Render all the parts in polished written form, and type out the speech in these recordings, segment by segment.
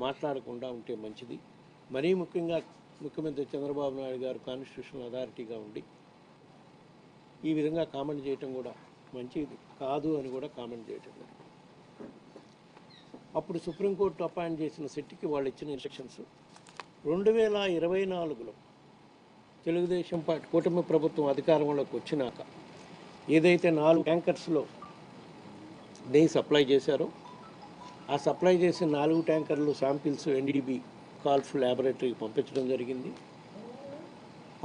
మాట్లాడకుండా ఉంటే మంచిది. మరీ ముఖ్యంగా ముఖ్యమంత్రి చంద్రబాబు నాయుడు గారు కాన్స్టిట్యూషనల్ అథారిటీగా ఉండి ఈ విధంగా కామెంట్ చేయటం కూడా మంచిది కాదు అని కూడా కామెంట్ చేయటం జరిగింది. అప్పుడు సుప్రీంకోర్టు అపాయింట్ చేసిన సిట్కి వాళ్ళు ఇచ్చిన ఇన్స్ట్రక్షన్స్ 2024లో తెలుగుదేశం పార్టీ కూటమి ప్రభుత్వం అధికారంలోకి వచ్చినాక ఏదైతే 4 ట్యాంకర్స్లో నెయ్యి సప్లై చేశారో ఆ సప్లై చేసిన 4 ట్యాంకర్లు శాంపిల్స్ ఎన్డీడీబీ కాల్ఫ్ ల్యాబొరేటరీకి పంపించడం జరిగింది.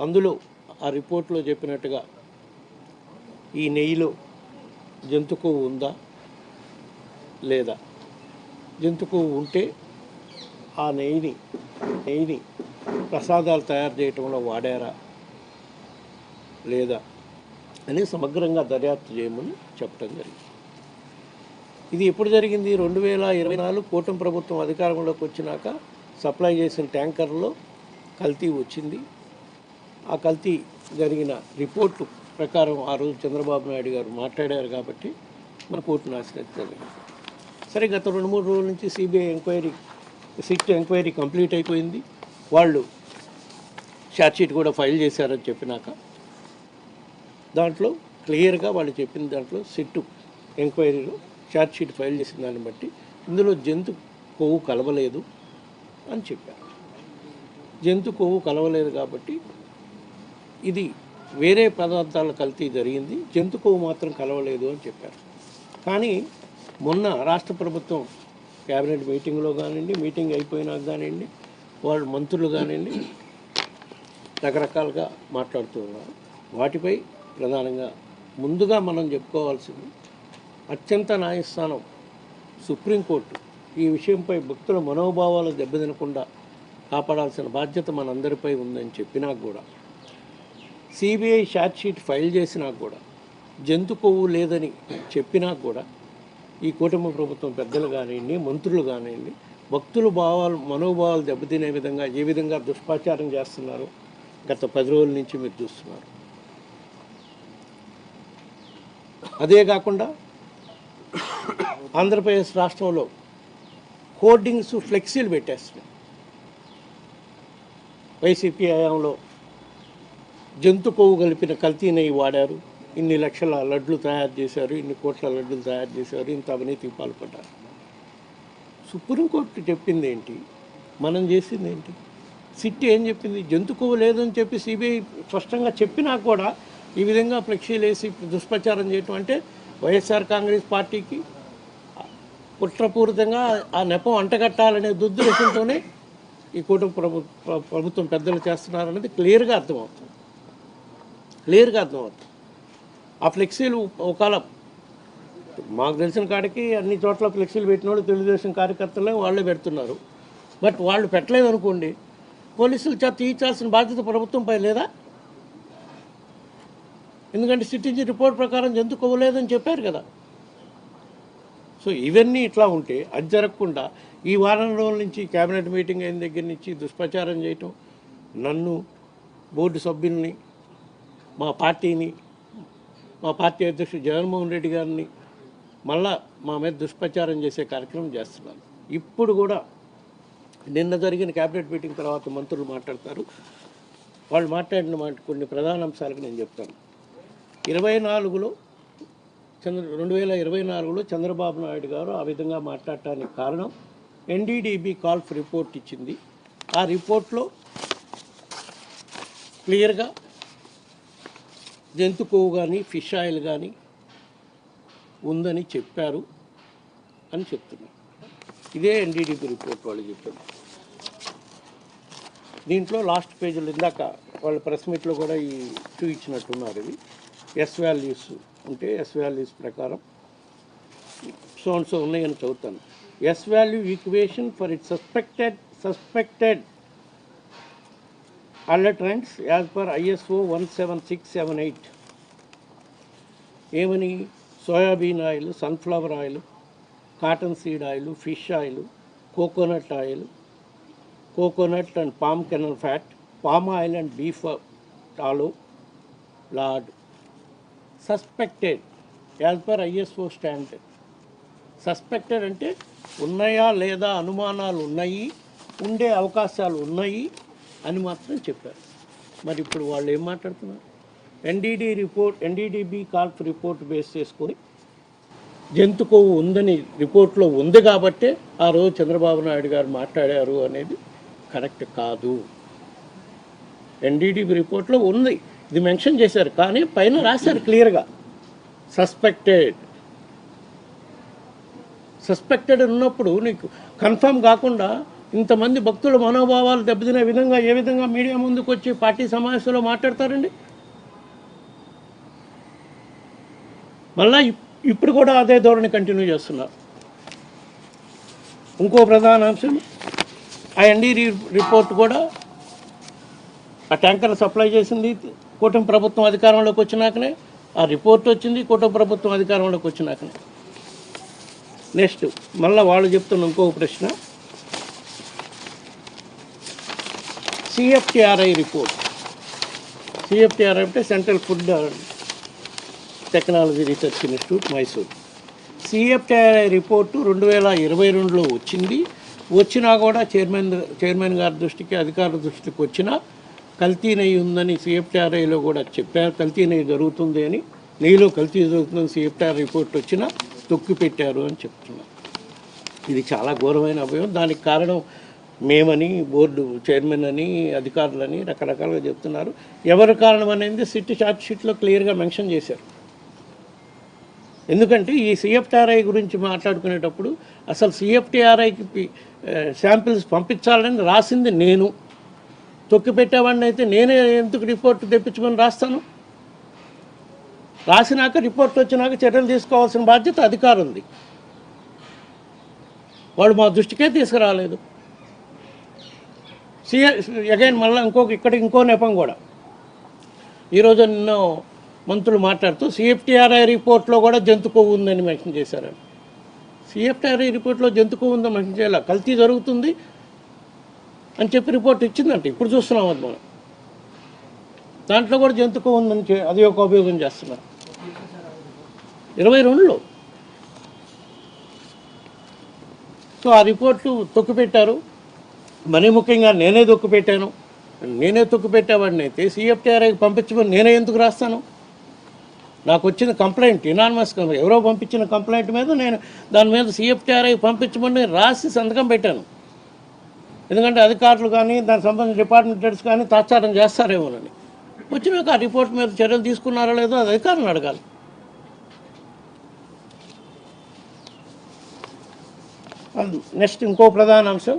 అందులో ఆ రిపోర్ట్లో చెప్పినట్టుగా ఈ నెయ్యిలో జంతు కొవ్వు ఉందా లేదా, జంతు కొవ్వు ఉంటే ఆ నెయ్యిని ప్రసాదాలు తయారు చేయటంలో వాడారా లేదా అని సమగ్రంగా దర్యాప్తు చేయమని చెప్పడం జరిగింది. ఇది ఎప్పుడు జరిగింది? 2024 కూటమి ప్రభుత్వం అధికారంలోకి వచ్చినాక సప్లై చేసిన ట్యాంకర్లో కల్తీ వచ్చింది. ఆ కల్తీ జరిగిన రిపోర్టు ప్రకారం ఆ రోజు చంద్రబాబు నాయుడు గారు మాట్లాడారు కాబట్టి మన కోర్టును ఆశ్రయించాలి. సరే, గత 2-3 రోజుల నుంచి సిబిఐ సిట్ ఎంక్వైరీ కంప్లీట్ అయిపోయింది. వాళ్ళు ఛార్జ్షీట్ కూడా ఫైల్ చేశారని చెప్పినాక దాంట్లో క్లియర్గా వాళ్ళు చెప్పిన దాంట్లో సిట్టు ఎంక్వైరీలో ఛార్జ్షీట్ ఫైల్ చేసిన దాన్ని బట్టి ఇందులో జంతు కొవ్వు కలవలేదు అని చెప్పారు. జంతు కొవ్వు కలవలేదు కాబట్టి ఇది వేరే పదార్థాల కల్తీ జరిగింది, జంతు కొవ్వు మాత్రం కలవలేదు అని చెప్పారు. కానీ మొన్న రాష్ట్ర ప్రభుత్వం క్యాబినెట్ మీటింగ్లో కానివ్వండి, మీటింగ్ అయిపోయినాక కానివ్వండి, వాళ్ళు మంత్రులు కానివ్వండి రకరకాలుగా మాట్లాడుతూ ఉన్నారు. వాటిపై ప్రధానంగా ముందుగా మనం చెప్పుకోవాల్సింది అత్యంత న్యాయస్థానం సుప్రీంకోర్టు ఈ విషయంపై భక్తుల మనోభావాలు దెబ్బతినకుండా కాపాడాల్సిన బాధ్యత మనందరిపై ఉందని చెప్పినా కూడా, సిబిఐ ఛార్జ్షీట్ ఫైల్ చేసినా కూడా, జంతు కొవ్వు లేదని చెప్పినా కూడా ఈ కూటమి ప్రభుత్వం పెద్దలు కానివ్వండి, మంత్రులు కానివ్వండి భక్తుల మనోభావాలు దెబ్బతినే విధంగా ఏ విధంగా దుష్ప్రచారం చేస్తున్నారు గత 10 రోజుల నుంచి మీరు చూస్తున్నారు. అదే కాకుండా ఆంధ్రప్రదేశ్ రాష్ట్రంలో హోర్డింగ్స్ ఫ్లెక్సీలు పెట్టేస్తున్నాయి. వైసీపీ హయాంలో జంతు కొవ్వు కలిపిన కల్తీ నెయ్యి వాడారు, ఇన్ని లక్షల లడ్లు తయారు చేశారు, ఇన్ని కోట్ల లడ్డులు తయారు చేశారు, ఇంత అవినీతికి పాల్పడ్డారు. సుప్రీంకోర్టు చెప్పింది ఏంటి, మనం చేసింది ఏంటి? సిట్ ఏం చెప్పింది? జంతు కొవ్వు లేదని చెప్పి సిబిఐ స్పష్టంగా చెప్పినా కూడా ఈ విధంగా ఫ్లెక్సీలు వేసి దుష్ప్రచారం చేయటం అంటే వైఎస్ఆర్ కాంగ్రెస్ పార్టీకి కుట్రపూరితంగా ఆ నెపం అంటగట్టాలనే దుర్దురేషంతోనే ఈ కూటమి ప్రభుత్వం పెద్దలు చేస్తున్నారనేది క్లియర్గా అర్థమవుతుంది. ఆ ఫ్లెక్సీలు ఒకవేళ మాకు తెలిసిన కాడికి అన్ని చోట్ల ఫ్లెక్సీలు పెట్టిన వాళ్ళు తెలుగుదేశం కార్యకర్తలే వాళ్ళే పెడుతున్నారు. బట్ వాళ్ళు పెట్టలేదు అనుకోండి, పోలీసులు తీర్చాల్సిన బాధ్యత ప్రభుత్వంపై లేదా? ఎందుకంటే సిట్టించి రిపోర్ట్ ప్రకారం జంతు కొవ్వలేదని చెప్పారు కదా. సో ఇవన్నీ ఇట్లా ఉంటే అది జరగకుండా ఈ వారం రోజుల నుంచి క్యాబినెట్ మీటింగ్ అయిన దగ్గర నుంచి దుష్ప్రచారం చేయటం, నన్ను, బోర్డు సభ్యుల్ని, మా పార్టీని, మా పార్టీ అధ్యక్షుడు జగన్మోహన్ రెడ్డి గారిని మళ్ళా మా మీద దుష్ప్రచారం చేసే కార్యక్రమం చేస్తున్నారు. ఇప్పుడు కూడా నిన్న జరిగిన క్యాబినెట్ మీటింగ్ తర్వాత మంత్రులు మాట్లాడతారు. వాళ్ళు మాట్లాడిన కొన్ని ప్రధాన అంశాలకు నేను చెప్తాను. 2024లో చంద్రబాబు నాయుడు గారు ఆ విధంగా మాట్లాడటానికి కారణం ఎన్డీడీబీ కాల్ఫ్ రిపోర్ట్ ఇచ్చింది. ఆ రిపోర్ట్లో క్లియర్గా జంతు కొవ్వు కానీ ఫిష్ ఆయిల్ కానీ ఉందని చెప్పారు అని చెప్తున్నారు. ఇదే ఎన్డీడీబీ రిపోర్ట్ వాళ్ళు చెప్పారు. దీంట్లో లాస్ట్ పేజీలో ఇందాక వాళ్ళ ప్రెస్ మీట్లో కూడా ఈ చూపించినట్టున్నారు. ఇది ఎస్ వాల్యూస్ ఉంటే ఎస్ వాల్యూస్ ప్రకారం సో ఉన్నాయని చదువుతాను. S value equation for it suspected adulterants as per ISO 17678 ఏమని? Soybean oil, sunflower oil, cottonseed oil, fish oil, coconut oil, coconut and palm kernel fat, palm oil and beef tallow lard suspected as per ISO standard suspected అంటే ఉన్నాయా లేదా అనుమానాలు ఉన్నాయి, ఉండే అవకాశాలు ఉన్నాయి అని మాత్రం చెప్పారు. మరి ఇప్పుడు వాళ్ళు ఏం మాట్లాడుతున్నారు? ఎన్డీడీబీ కాల్ఫ్ రిపోర్ట్ బేస్ చేసుకొని జంతు కొవ్వు ఉందని రిపోర్ట్లో ఉంది కాబట్టే ఆ రోజు చంద్రబాబు నాయుడు గారు మాట్లాడారు అనేది కరెక్ట్ కాదు. ఎన్డీడీబీ రిపోర్ట్లో ఉంది, ఇది మెన్షన్ చేశారు, కానీ పైన రాశారు క్లియర్గా సస్పెక్టెడ్ ఉన్నప్పుడు నీకు కన్ఫర్మ్ కాకుండా ఇంతమంది భక్తుల మనోభావాలు దెబ్బతినే విధంగా ఏ విధంగా మీడియా ముందుకు వచ్చి పార్టీ సమావేశంలో మాట్లాడతారండి? మళ్ళా ఇప్పుడు కూడా అదే ధోరణి కంటిన్యూ చేస్తున్నారు. ఇంకో ప్రధాన అంశం, ఆ ఎన్డీడీ రిపోర్ట్ కూడా ఆ ట్యాంకర్ సప్లై చేసింది కూటమి ప్రభుత్వం అధికారంలోకి వచ్చినాకనే, ఆ రిపోర్ట్ వచ్చింది కూటమి ప్రభుత్వం అధికారంలోకి వచ్చినాకనే. నెక్స్ట్ మళ్ళీ వాళ్ళు చెప్తున్న ఇంకొక ప్రశ్న, సిఎఫ్టిఆర్ఐ రిపోర్ట్. సిఎఫ్టిఆర్ఐ అంటే central food technology research institute, Mysore. CFTRI report 2022లో వచ్చింది. వచ్చినా కూడా చైర్మన్ గారి దృష్టికి, అధికారుల దృష్టికి వచ్చినా కల్తీ నెయ్యి ఉందని సిఎఫ్టిఆర్ఐలో కూడా చెప్పారు. కల్తీ నెయ్యి జరుగుతుంది అని, నెయ్యిలో కల్తీ జరుగుతుందని సిఎఫ్టిఆర్ రిపోర్ట్ వచ్చినా తొక్కి పెట్టారు అని చెప్తున్నారు. ఇది చాలా ఘోరమైన అభయం. దానికి కారణం మేమని, బోర్డు చైర్మన్ అని, అధికారులని రకరకాలుగా చెప్తున్నారు. ఎవరి కారణం అనేది ఛార్జ్ షీట్లో క్లియర్గా మెన్షన్ చేశారు. ఎందుకంటే ఈ సిఎఫ్టిఆర్ఐ గురించి మాట్లాడుకునేటప్పుడు అసలు సిఎఫ్టిఆర్ఐకి శాంపిల్స్ పంపించాలని రాసింది నేను. తొక్కి పెట్టేవాడిని అయితే నేనే ఎందుకు రిపోర్ట్ తెప్పించమని రాస్తాను? రాసినాక రిపోర్ట్ వచ్చినాక చర్యలు తీసుకోవాల్సిన బాధ్యత అధికారులది. వాళ్ళు మా దృష్టికే తీసుకురాలేదు. అగైన్ మళ్ళీ ఇంకో నెపం కూడా ఈరోజు నిన్న మంత్రులు మాట్లాడుతూ సిఎఫ్టిఆర్ఐ రిపోర్ట్లో కూడా జంతు కొవ్వు ఉందని మెన్షన్ చేశారు. సిఎఫ్టిఆర్ఐ రిపోర్ట్లో జంతు కొవ్వు ఉందని మెన్షన్ చేయాలి, కల్తీ జరుగుతుంది అని చెప్పి రిపోర్ట్ ఇచ్చిందంటే ఇప్పుడు చూస్తున్నాం. అది మనం దాంట్లో కూడా జంతు కొవ్వు ఉందని అది ఒక ఉపయోగం చేస్తున్నారు 22లో. సో ఆ రిపోర్ట్లు తొక్కిపెట్టారు. మరీ ముఖ్యంగా నేనే తొక్కిపెట్టాను. నేనే తొక్కిపెట్టేవాడిని అయితే సిఎఫ్టిఆర్ఐకి పంపించమని నేనే ఎందుకు రాస్తాను? నాకు వచ్చిన కంప్లైంట్ ఇనానిమస్, ఎవరో పంపించిన కంప్లైంట్ మీద నేను దాని మీద సిఎఫ్టిఆర్ఐకి పంపించమని రాసి సంతకం పెట్టాను. ఎందుకంటే అధికారులు కానీ దానికి సంబంధించిన డిపార్ట్మెంట్ హెడ్స్ కానీ తాత్సారం చేస్తారేమోనని. వచ్చినాక ఆ రిపోర్ట్ మీద చర్యలు తీసుకున్నారో లేదో అది అధికారులను అడగాలి. నెక్స్ట్ ఇంకో ప్రధాన అంశం,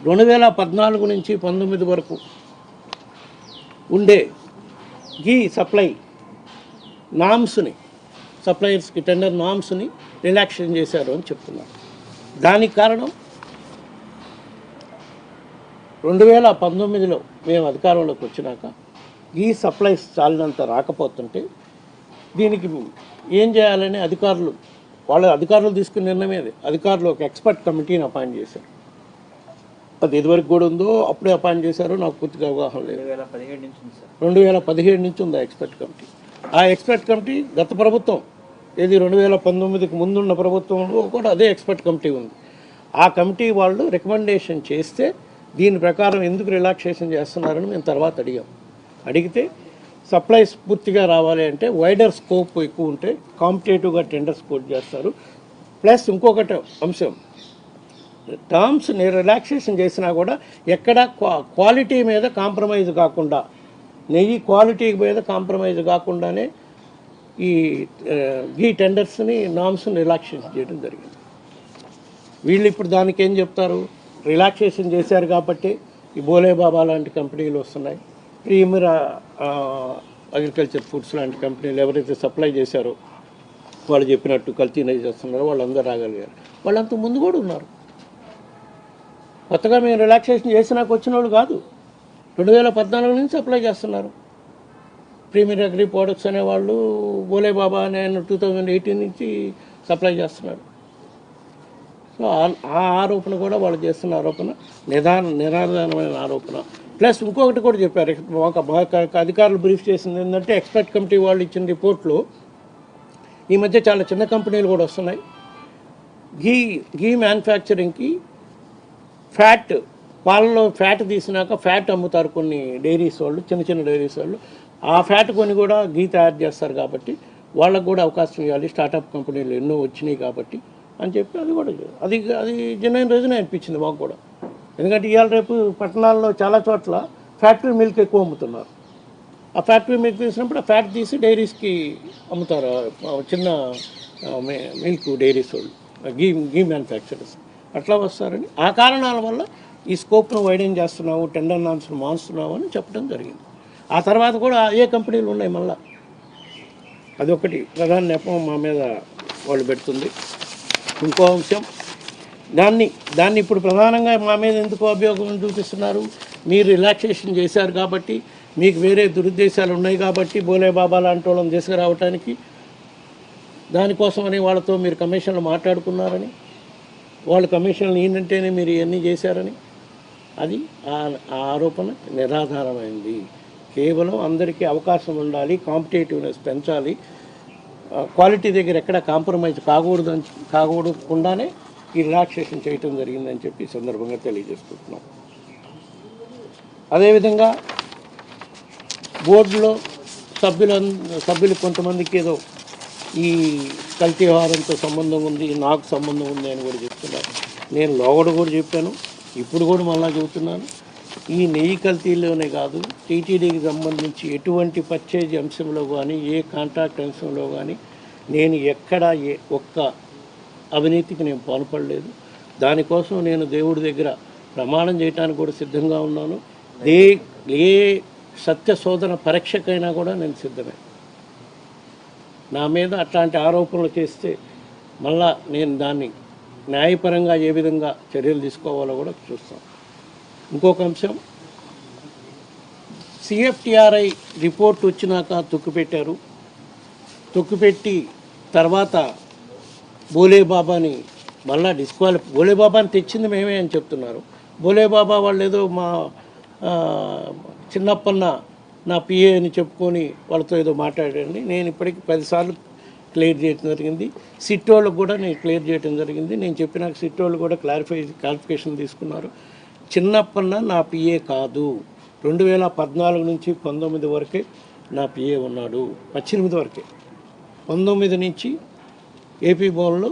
2014 నుంచి 19 వరకు ఉండే ఈ సప్లై నామ్స్ని, సప్లయర్స్కి టెండర్ నామ్స్ని రిలాక్సేషన్ చేశారు అని చెప్తున్నారు. దానికి కారణం 2019లో మేము అధికారంలోకి వచ్చినాక ఈ సప్లైస్ చాలినంత రాకపోతుంటే దీనికి ఏం చేయాలని అధికారులు తీసుకున్న నిర్ణయం అది. అధికారులు ఒక ఎక్స్పర్ట్ కమిటీని అపాయింట్ చేశారు. అది ఇదివరకు కూడా ఉందో అప్పుడే అపాయింట్ చేశారో నాకు పూర్తిగా అవగాహన లేదు. 2017 నుంచి ఉంది ఆ ఎక్స్పర్ట్ కమిటీ. ఆ ఎక్స్పర్ట్ కమిటీ గత ప్రభుత్వం, ఏది 2019కి ముందున్న ప్రభుత్వంలో కూడా అదే ఎక్స్పర్ట్ కమిటీ ఉంది. ఆ కమిటీ వాళ్ళు రికమెండేషన్ చేస్తే దీని ప్రకారం ఎందుకు రిలాక్సేషన్ చేస్తున్నారని మేము తర్వాత అడిగితే సప్లైస్ పూర్తిగా రావాలి అంటే వైడర్ స్కోప్ ఎక్కువ ఉంటే కాంపిటేటివ్గా టెండర్స్ కోట్ చేస్తారు. ప్లస్ ఇంకొకటి అంశం, టర్మ్స్ రిలాక్సేషన్ చేసినా కూడా ఎక్కడ క్వాలిటీ మీద కాంప్రమైజ్ కాకుండా, నెయ్యి క్వాలిటీ మీద కాంప్రమైజ్ కాకుండానే ఈ టెండర్స్ని నామ్స్ని రిలాక్సేషన్ చేయడం జరిగింది. వీళ్ళు ఇప్పుడు దానికి ఏం చెప్తారు? రిలాక్సేషన్ చేశారు కాబట్టి ఈ బోలే బాబా లాంటి కంపెనీలు వస్తున్నాయి, ప్రీమియర్ అగ్రికల్చర్ ఫుడ్స్ లాంటి కంపెనీలు ఎవరైతే సప్లై చేశారో వాళ్ళు చెప్పినట్టు కల్తీ నెయ్యి చేస్తున్నారో వాళ్ళందరూ రాగలిగారు. వాళ్ళంత ముందు కూడా ఉన్నారు. కొత్తగా మేము రిలాక్సేషన్ చేసినాక వచ్చిన వాళ్ళు కాదు, 2014 నుంచి సప్లై చేస్తున్నారు. ప్రీమియర్ అగ్రి ప్రొడక్ట్స్ అనేవాళ్ళు బోలే బాబా అనే 2018 నుంచి సప్లై చేస్తున్నారు. సో ఆ ఆరోపణ కూడా వాళ్ళు చేస్తున్న ఆరోపణ నిరాధారమైన ఆరోపణ. ప్లస్ ఇంకొకటి కూడా చెప్పారు, అధికారులు బ్రీఫ్ చేసింది ఏంటంటే ఎక్స్పర్ట్ కమిటీ వాళ్ళు ఇచ్చిన రిపోర్ట్లో ఈ మధ్య చాలా చిన్న కంపెనీలు కూడా వస్తున్నాయి. ఘీ మ్యానుఫ్యాక్చరింగ్కి ఫ్యాట్, పాలలో ఫ్యాట్ తీసినాక ఫ్యాట్ అమ్ముతారు కొన్ని డైరీస్ వాళ్ళు, చిన్న చిన్న డైరీస్ వాళ్ళు. ఆ ఫ్యాట్ కొని కూడా ఘీ తయారు చేస్తారు కాబట్టి వాళ్ళకు కూడా అవకాశం ఇవ్వాలి. స్టార్టప్ కంపెనీలు ఎన్నో వచ్చినాయి కాబట్టి అని చెప్పి అది కూడా అది అది జెన్యున్ రీజన్ అనిపించింది మాకు కూడా. ఎందుకంటే ఇవాళ రేపు పట్టణాల్లో చాలా చోట్ల ఫ్యాక్టరీ మిల్క్ ఎక్కువ అమ్ముతున్నారు. ఆ ఫ్యాక్టరీ మిల్క్ తీసినప్పుడు ఆ ఫ్యాట్ తీసి డైరీస్కి అమ్ముతారు, చిన్న మిల్క్ డైరీస్ వాళ్ళు, ఘీ మ్యానుఫ్యాక్చరర్స్ అట్లా వస్తారని. ఆ కారణాల వల్ల ఈ స్కోప్ను వైడెన్ చేస్తున్నాము, టెండర్ నామ్స్ను మారుస్తున్నాము అని చెప్పడం జరిగింది. ఆ తర్వాత కూడా ఏ కంపెనీలు ఉన్నాయి మళ్ళీ. అదొకటి ప్రధాన నెపం మా మీద వాళ్ళు పెడుతుంది. ఇంకో అంశం, దాన్ని ఇప్పుడు ప్రధానంగా మా మీద ఎందుకు అభియోగం చూపిస్తున్నారు, మీరు రిలాక్సేషన్ చేశారు కాబట్టి, మీకు వేరే దురుద్దేశాలు ఉన్నాయి కాబట్టి బోలే బాబా లాంటి వాళ్ళని తీసుకురావటానికి, దానికోసమని వాళ్ళతో మీరు కమిషన్లు మాట్లాడుకున్నారని, వాళ్ళు కమిషన్లు ఏంటంటేనే మీరు ఇవన్నీ చేశారని, అది ఆ ఆరోపణ నిరాధారమైంది. కేవలం అందరికీ అవకాశం ఉండాలి, కాంపిటేటివ్నెస్ పెంచాలి, క్వాలిటీ దగ్గర ఎక్కడ కాంప్రమైజ్ కాకూడకుండానే ఈ రిలాక్సేషన్ చేయటం జరిగిందని చెప్పి ఈ సందర్భంగా తెలియజేసుకుంటున్నాం. అదేవిధంగా బోర్డులో సభ్యులు కొంతమందికి ఏదో ఈ కల్తీ వ్యవహారంతో సంబంధం ఉంది, నాకు సంబంధం ఉంది అని కూడా చెప్తున్నారు. నేను లోగడ కూడా చెప్పాను, ఇప్పుడు కూడా మళ్ళా చెబుతున్నాను. ఈ నెయ్యి కల్తీలోనే కాదు, టీటీడీకి సంబంధించి ఎటువంటి పర్చేజ్ అంశంలో కానీ, ఏ కాంట్రాక్ట్ అంశంలో కానీ నేను ఎక్కడా ఒక్క అవినీతికి నేను పాల్పడలేదు. దానికోసం నేను దేవుడి దగ్గర ప్రమాణం చేయడానికి కూడా సిద్ధంగా ఉన్నాను. ఏ సత్య శోధన పరీక్షకైనా కూడా నేను సిద్ధమే. నా మీద అట్లాంటి ఆరోపణలు చేస్తే మళ్ళా నేను దాన్ని న్యాయపరంగా ఏ విధంగా చర్యలు తీసుకోవాలో కూడా చూస్తాను. ఇంకొక అంశం, సిఎఫ్టిఆర్ఐ రిపోర్ట్ వచ్చినాక తొక్కిపెట్టారు. తొక్కిపెట్టి తర్వాత బోలేబాబాని మళ్ళా బోలేబాబాని తెచ్చింది మేమే అని చెప్తున్నారు. బోలేబాబా వాళ్ళు ఏదో మా చిన్నప్పన్న నా పిఏ అని చెప్పుకొని వాళ్ళతో ఏదో మాట్లాడండి. నేను ఇప్పటికి 10 సార్లు క్లియర్ చేయడం జరిగింది. సిట్ వాళ్ళకు కూడా నేను క్లియర్ చేయడం జరిగింది. నేను చెప్పినాక సిట్ వాళ్ళు కూడా క్లారిఫికేషన్ తీసుకున్నారు. చిన్నప్పన్న నా పిఏ కాదు, 2014 నుంచి 19 వరకే నా పిఏ ఉన్నాడు. 18 వరకే, 19 నుంచి ఏపీ భవన్లో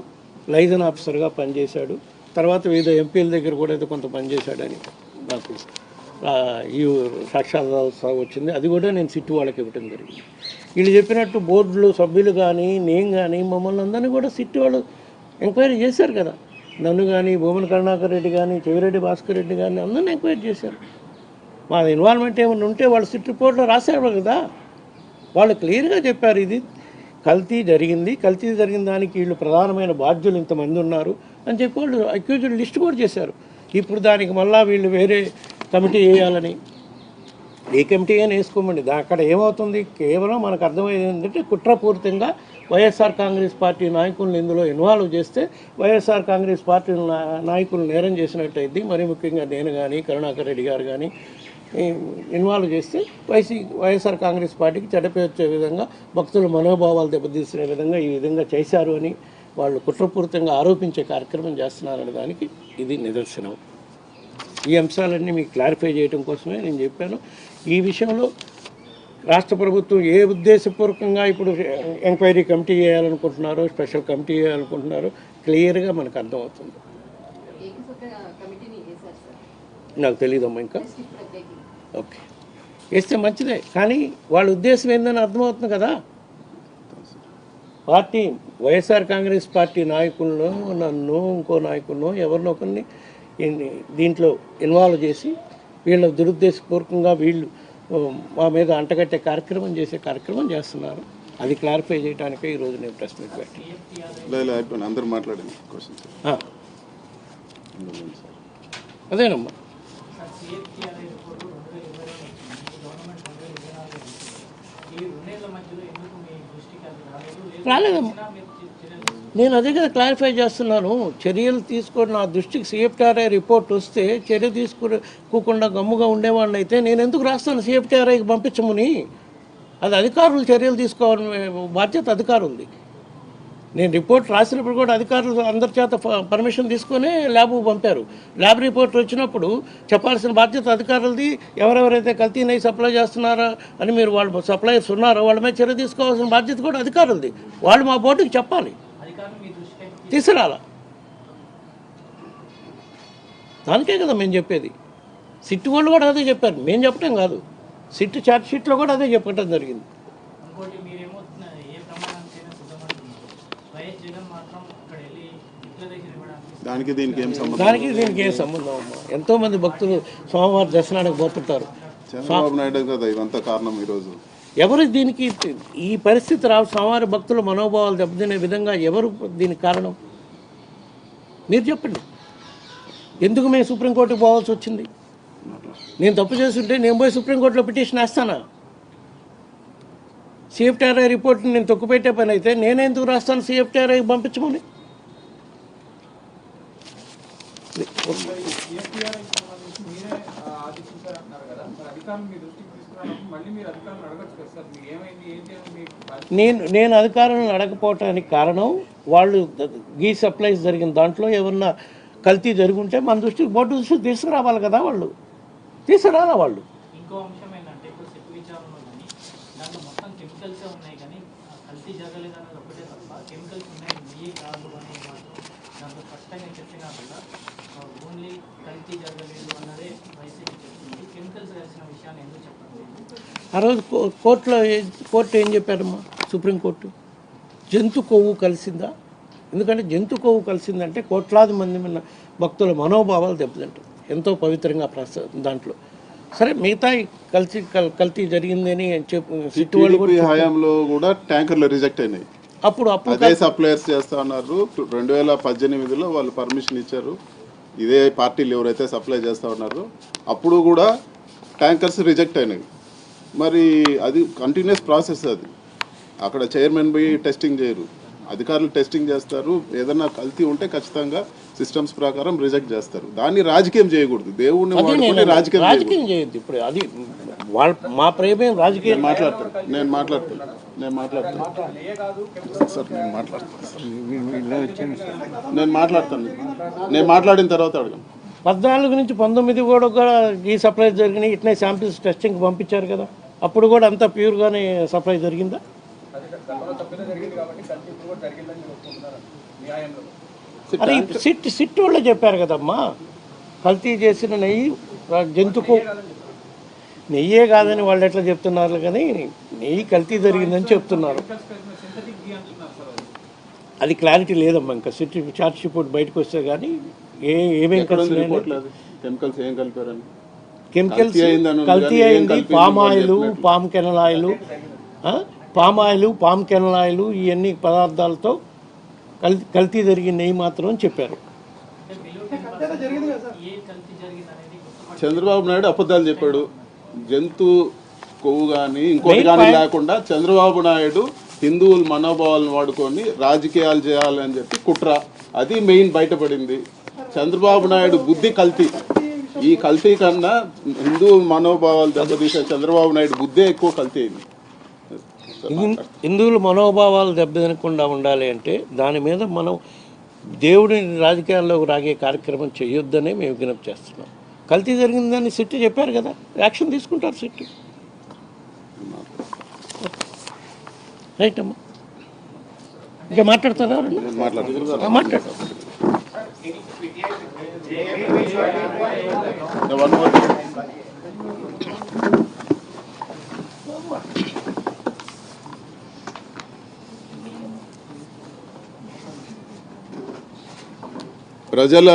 లైజన్ ఆఫీసర్గా పనిచేశాడు. తర్వాత వివిధ ఎంపీల దగ్గర కూడా ఏదో కొంత పనిచేశాడని నాకు ఈ సాక్షాత్కారం వచ్చింది. అది కూడా నేను సిట్టు వాళ్ళకి ఇవ్వటం జరిగింది. వీళ్ళు చెప్పినట్టు బోర్డులో సభ్యులు కానీ, నేను కానీ, మమ్మల్ని అందరినీ కూడా సిట్టు వాళ్ళు ఎంక్వైరీ చేశారు కదా. నన్ను కానీ, భూమన కరుణాకర్ రెడ్డి కానీ, చెవిరెడ్డి భాస్కర్ రెడ్డి కానీ అందరినీ ఎంక్వైరీ చేశారు. మా ఇన్వాల్వ్మెంట్ ఏమైనా ఉంటే వాళ్ళు సిట్ రిపోర్ట్లో రాశారు కదా. వాళ్ళు క్లియర్గా చెప్పారు, ఇది కల్తీ జరిగింది, కల్తీ జరిగిన దానికి వీళ్ళు ప్రధానమైన బాధ్యులు ఇంతమంది ఉన్నారు అని చెప్పి వాళ్ళు అక్యూజ్డ్ లిస్ట్ కూడా చేశారు. ఇప్పుడు దానికి మళ్ళీ వీళ్ళు వేరే కమిటీ వేయాలని, ఏ కమిటీ అయినా వేసుకోమండి. అక్కడ ఏమవుతుంది, కేవలం మనకు అర్థమయ్యేది ఏంటంటే కుట్రపూరితంగా వైఎస్ఆర్ కాంగ్రెస్ పార్టీ నాయకులను ఇందులో ఇన్వాల్వ్ చేస్తే వైఎస్ఆర్ కాంగ్రెస్ పార్టీ నాయకులు నేరం చేసినట్టయితే, మరీ ముఖ్యంగా నేను కానీ, కరుణాకర్ రెడ్డి గారు కానీ ఇన్వాల్వ్ చేస్తే వైఎస్ఆర్ కాంగ్రెస్ పార్టీకి చెడ్డపేరు వచ్చే విధంగా, భక్తుల మనోభావాలు దెబ్బతీసే విధంగా ఈ విధంగా చేశారు అని వాళ్ళు కుట్రపూరితంగా ఆరోపించే కార్యక్రమం చేస్తున్నారనే దానికి ఇది నిదర్శనం. ఈ అంశాలన్నీ మీకు క్లారిఫై చేయడం కోసమే నేను చెప్పాను. ఈ విషయంలో రాష్ట్ర ప్రభుత్వం ఏ ఉద్దేశపూర్వకంగా ఇప్పుడు ఎంక్వైరీ కమిటీ చేయాలనుకుంటున్నారో, స్పెషల్ కమిటీ చేయాలనుకుంటున్నారో క్లియర్గా మనకు అర్థమవుతుంది. నాకు తెలియదమ్మా ఇంకా. ఓకే, వేస్తే మంచిదే, కానీ వాళ్ళ ఉద్దేశం ఏందని అర్థమవుతుంది కదా. పార్టీ వైఎస్ఆర్ కాంగ్రెస్ పార్టీ నాయకులను, నన్ను, ఇంకో నాయకులను, ఎవరినో ఒకరిని దీంట్లో ఇన్వాల్వ్ చేసి వీళ్ళ దురుద్దేశపూర్వకంగా వీళ్ళు మా మీద అంటగట్టే కార్యక్రమం చేస్తున్నారు. అది క్లారిఫై చేయడానికే ఈరోజు నేను ప్రెస్ మీట్ పెట్టాను. అందరూ మాట్లాడండి. అదేనమ్మా, రాలేదమ్మా. నేను అదే కదా క్లారిఫై చేస్తున్నాను. చర్యలు తీసుకొని నా దృష్టికి సిఎఫ్టిఆర్ఐ రిపోర్ట్ వస్తే చర్య తీసుకోకుండా గమ్ముగా ఉండేవాడిని అయితే నేను ఎందుకు రాస్తాను సిఎఫ్టిఆర్ఐకి పంపించమని? అది అధికారులు చర్యలు తీసుకోవాలని బాధ్యత అధికారులది. నేను రిపోర్ట్ రాసినప్పుడు కూడా అధికారులు అందరి చేత పర్మిషన్ తీసుకొని ల్యాబ్కు పంపారు. ల్యాబ్ రిపోర్ట్ వచ్చినప్పుడు చెప్పాల్సిన బాధ్యత అధికారులది. ఎవరెవరైతే కల్తీ నెయ్యి సప్లై చేస్తున్నారా అని మీరు వాళ్ళు సప్లైర్స్ ఉన్నారో వాళ్ళ మీద చర్య తీసుకోవాల్సిన బాధ్యత కూడా అధికారులది. వాళ్ళు మా బోర్డుకి చెప్పాలి, తీసుకురాలా. దానికే కదా మేము చెప్పేది. సిట్ వాళ్ళు కూడా అదే చెప్పారు, మేము చెప్పటం కాదు. సిట్ ఛార్జ్ షీట్లో కూడా అదే చెప్పడం జరిగింది. దానికి దీనికి ఏం సంబంధం అమ్మా? ఎంతోమంది భక్తులు సోమవారం దర్శనానికి పోతుంటారు. చంద్రబాబు నాయుడు కదా ఇవంతా కారణం. ఈరోజు ఎవరు దీనికి ఈ పరిస్థితి రావు? సోమవారం భక్తుల మనోభావాలు దెబ్బతినే విధంగా ఎవరు దీనికి కారణం? మీరు చెప్పండి. ఎందుకు మేము సుప్రీంకోర్టుకు పోవాల్సి వచ్చింది? నేను తప్పు చేస్తుంటే నేను పోయి సుప్రీంకోర్టులో పిటిషన్ వేస్తానా? సిఎఫ్టీఆర్ఐ రిపోర్ట్ని నేను తొక్కుపెట్టే పని అయితే నేనెందుకు రాస్తాను సిఎఫ్టీఆర్ఐ పంపించమని? నేను అధికారులను అడగపోవటానికి కారణం వాళ్ళు గీ సప్లైస్ జరిగిన దాంట్లో ఏమన్నా కల్తీ జరుగుంటే మన దృష్టికి బోర్డు దృష్టికి తీసుకురావాలి కదా. వాళ్ళు తీసుకురాలా. వాళ్ళు ఇంకో అంశం ఏంటంటే ఇప్పుడు సెట్ విచారణలో కానీ దాంట్లో మొత్తం కెమికల్సే ఉన్నాయి, కానీ కల్తీ జరగలేదు అనేది ఒకటే తప్ప కెమికల్స్ ఉన్నాయి, నెయ్యి కాదు అనేది మాత్రం దాంట్లో స్పష్టంగా చెప్పినా కూడా ఓన్లీ కల్తీ జరగలేదు అన్నదే వైసీపీ చెప్తుంది. కెమికల్స్ కలిసిన విషయాన్ని ఎందుకు చెప్పండి? ఆ రోజు కోర్టు ఏం చెప్పారమ్మా? సుప్రీంకోర్టు జంతు కొవ్వు కలిసిందా? ఎందుకంటే జంతు కొవ్వు కలిసిందంటే కోట్లాది మంది మన భక్తుల మనోభావాలు దెబ్బతింటారు. ఎంతో పవిత్రంగా దాంట్లో సరే మిగతా కల్తీ జరిగిందని చెప్పి హయాంలో కూడా ట్యాంకర్లు రిజెక్ట్ అయినాయి. అప్పుడు అదే సప్లైర్స్ చేస్తా ఉన్నారు. 2018లో వాళ్ళు పర్మిషన్ ఇచ్చారు. ఇదే పార్టీలు ఎవరైతే సప్లై చేస్తూ ఉన్నారో అప్పుడు కూడా ట్యాంకర్స్ రిజెక్ట్ అయినాయి. మరి అది కంటిన్యూస్ ప్రాసెస్. అది అక్కడ చైర్మన్ పోయి టెస్టింగ్ చేయరు, అధికారులు టెస్టింగ్ చేస్తారు. ఏదన్నా కల్తీ ఉంటే ఖచ్చితంగా సిస్టమ్స్ ప్రకారం రిజెక్ట్ చేస్తారు. దాన్ని రాజకీయం చేయకూడదు. దేవుడిని వాడుకొని రాజకీయం చేయొద్దు. ఇప్పుడు అది మా ప్రేమ రాజకీయం. నేను మాట్లాడతాను నేను మాట్లాడిన తర్వాత అడగను. 14 నుంచి 19 కూడా ఈ సప్లై జరిగినాయి. ఇట్నే శాంపిల్స్ టెస్టింగ్ పంపించారు కదా. అప్పుడు కూడా అంతా ప్యూర్గానే సప్లై జరిగిందా? అది సిట్ వాళ్ళే చెప్పారు కదమ్మా. కల్తీ చేసిన నెయ్యి జంతుకు నెయ్యే కాదని వాళ్ళు ఎట్లా చెప్తున్నారు, కానీ నెయ్యి కల్తీ జరిగిందని చెప్తున్నారు. అది క్లారిటీ లేదమ్మా. ఇంకా సిట్ చార్జ్ రిపోర్ట్ బయటకు వస్తే కానీ ఏమేమి కెమికల్స్ కల్తీ అయింది. పామ్ కెనల్ ఆయిల్ ఇవన్నీ పదార్థాలతో కల్తీ జరిగిన నెయ్యి మాత్రం అని చెప్పారు. చంద్రబాబు నాయుడు అబద్ధాలు చెప్పాడు. జంతు కొవ్వు కానీ ఇంకోటి కానీ లేకుండా చంద్రబాబు నాయుడు హిందువుల మనోభావాలను వాడుకొని రాజకీయాలు చేయాలని చెప్పి కుట్ర, అది మెయిన్ బయటపడింది. చంద్రబాబు నాయుడు బుద్ధి కల్తీ. ఈ కల్తీ కన్నా హిందువుల మనోభావాలు దెబ్బతీసే చంద్రబాబు నాయుడు బుద్ధే ఎక్కువ కల్తీ అయింది. హిందువుల మనోభావాలు దెబ్బతినకుండా ఉండాలి అంటే దాని మీద మనం దేవుడిని రాజకీయాల్లోకి రాగే కార్యక్రమం చేయొద్దనే మేము విజ్ఞప్తి చేస్తున్నాం. కల్తీ జరిగిందని సిట్ చెప్పారు కదా, యాక్షన్ తీసుకుంటారు సిట్. రైట్ అమ్మా. ఇంకా మాట్లాడతారా? మాట్లాడతారు. ప్రజల